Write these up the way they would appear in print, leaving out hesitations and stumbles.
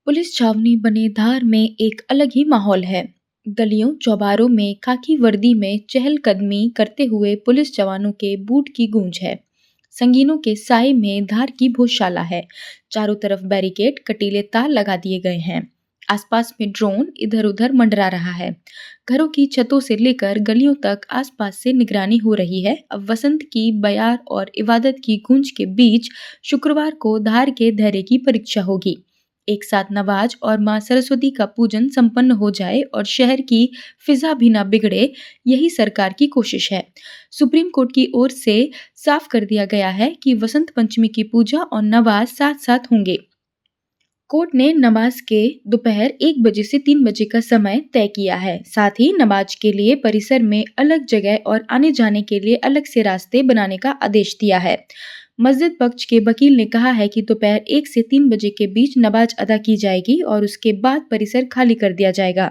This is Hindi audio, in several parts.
पुलिस छावनी बने धार में एक अलग ही माहौल है। गलियों चौबारों में खाकी वर्दी में चहलकदमी करते हुए पुलिस जवानों के बूट की गूंज है। संगीनों के साए में धार की भोजशाला है। चारों तरफ बैरिकेड कटीले तार लगा दिए गए हैं। आसपास में ड्रोन इधर उधर मंडरा रहा है। घरों की छतों से लेकर गलियों तक आसपास से निगरानी हो रही है। अब वसंत की बयार और इबादत की गूंज के बीच शुक्रवार को धार के धैर्य की परीक्षा होगी। एक साथ नवाज और मां सरस्वती का पूजन संपन्न हो जाए और शहर की फिजा भी ना बिगड़े, यही सरकार की कोशिश है। सुप्रीम कोर्ट की ओर से साफ कर दिया गया है कि वसंत पंचमी की पूजा और नवाज साथ साथ होंगे। कोर्ट ने नमाज के दोपहर 1 बजे से 3 बजे का समय तय किया है। साथ ही नमाज के लिए परिसर में अलग जगह और आने जाने के लिए अलग से रास्ते बनाने का आदेश दिया है। मस्जिद पक्ष के वकील ने कहा है कि दोपहर 1 से 3 बजे के बीच नमाज अदा की जाएगी और उसके बाद परिसर खाली कर दिया जाएगा।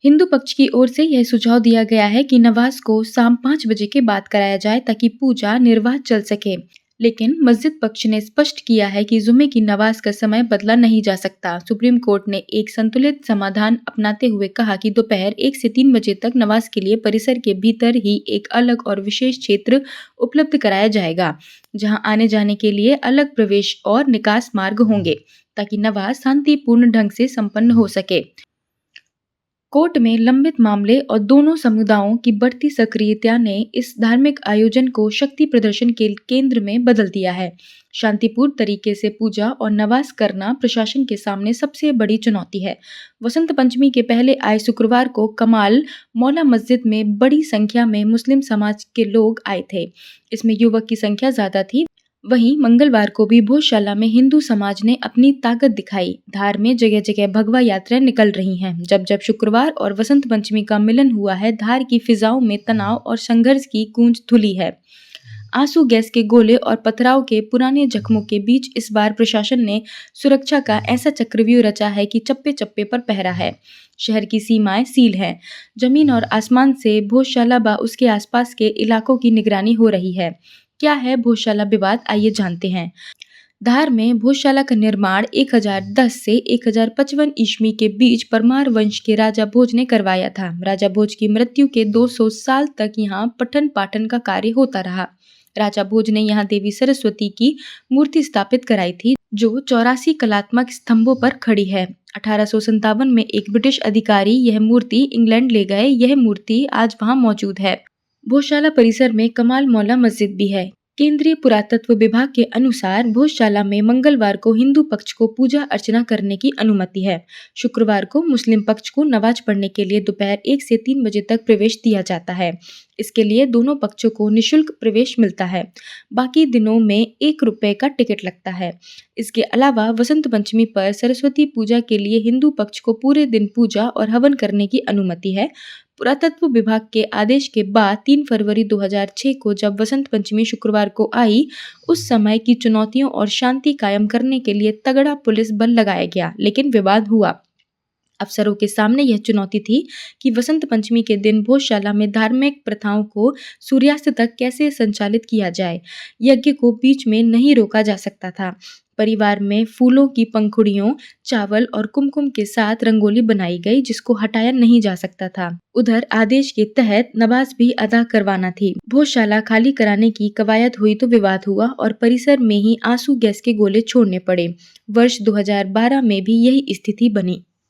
हिंदू पक्ष की ओर से यह सुझाव दिया गया है कि नमाज को शाम 5 बजे के बाद कराया जाए ताकि पूजा निर्बाध चल सके। लेकिन मस्जिद पक्ष ने स्पष्ट किया है कि जुमे की नमाज का समय बदला नहीं जा सकता। सुप्रीम कोर्ट ने एक संतुलित समाधान अपनाते हुए कहा कि दोपहर 1 से 3 बजे तक नमाज के लिए परिसर के भीतर ही एक अलग और विशेष क्षेत्र उपलब्ध कराया जाएगा, जहां आने जाने के लिए अलग प्रवेश और निकास मार्ग होंगे, ताकि नमाज शांतिपूर्ण ढंग से संपन्न हो सके। कोर्ट में लंबित मामले और दोनों समुदायों की बढ़ती सक्रियता ने इस धार्मिक आयोजन को शक्ति प्रदर्शन के केंद्र में बदल दिया है। शांतिपूर्ण तरीके से पूजा और नमाज करना प्रशासन के सामने सबसे बड़ी चुनौती है। वसंत पंचमी के पहले आए शुक्रवार को कमाल मौला मस्जिद में बड़ी संख्या में मुस्लिम समाज के लोग आए थे। इसमें युवक की संख्या ज्यादा थी। वहीं मंगलवार को भी भोजशाला में हिंदू समाज ने अपनी ताकत दिखाई। धार में जगह जगह भगवा यात्राएं निकल रही हैं। जब जब शुक्रवार और वसंत पंचमी का मिलन हुआ है, धार की फिजाओं में तनाव और संघर्ष की गूंज धुली है। आंसू गैस के गोले और पथराव के पुराने जख्मों के बीच इस बार प्रशासन ने सुरक्षा का ऐसा चक्रव्यूह रचा है कि चप्पे चप्पे पर पहरा है। शहर की सीमाएं सील हैं। जमीन और आसमान से भोजशाला व उसके आसपास के इलाकों की निगरानी हो रही है। क्या है भोजशाला विवाद, आइए जानते हैं। धार में भोजशाला का निर्माण 1010 से 1055 ईस्वी के बीच परमार वंश के राजा भोज ने करवाया था। राजा भोज की मृत्यु के 200 साल तक यहाँ पठन पाठन का कार्य होता रहा। राजा भोज ने यहाँ देवी सरस्वती की मूर्ति स्थापित कराई थी, जो 84 कलात्मक स्तंभों पर खड़ी है। 1857 में एक ब्रिटिश अधिकारी यह मूर्ति इंग्लैंड ले गए। यह मूर्ति आज वहाँ मौजूद है। भोजशाला परिसर में कमाल मौला मस्जिद भी है। केंद्रीय पुरातत्व विभाग के अनुसार भोजशाला में मंगलवार को हिंदू पक्ष को पूजा अर्चना करने की अनुमति है। शुक्रवार को मुस्लिम पक्ष को नमाज पढ़ने के लिए दोपहर 1 से 3 बजे तक प्रवेश दिया जाता है। इसके लिए दोनों पक्षों को निःशुल्क प्रवेश मिलता है। बाकी दिनों में 1 रुपए का टिकट लगता है। इसके अलावा वसंत पंचमी पर सरस्वती पूजा के लिए हिंदू पक्ष को पूरे दिन पूजा और हवन करने की अनुमति है। पुरातत्व विभाग के आदेश के बाद 3 फरवरी 2006 को जब वसंत पंचमी शुक्रवार को आई, उस समय की चुनौतियों और शांति कायम करने के लिए तगड़ा पुलिस बल लगाया गया, लेकिन विवाद हुआ। अफसरों के सामने यह चुनौती थी कि वसंत पंचमी के दिन भोजशाला में धार्मिक प्रथाओं को सूर्यास्त तक कैसे संचालित किया जाए। यज्ञ को बीच में नहीं रोका जा सकता था। परिवार में फूलों की पंखुड़ियों, चावल और कुमकुम के साथ रंगोली बनाई गई, जिसको हटाया नहीं जा सकता था। उधर आदेश के तहत नमाज भी अदा करवाना थी। भोजशाला खाली कराने की कवायद हुई तो विवाद हुआ और परिसर में ही आंसू गैस के गोले छोड़ने पड़े। वर्ष 2012 में भी यही स्थिति बनी।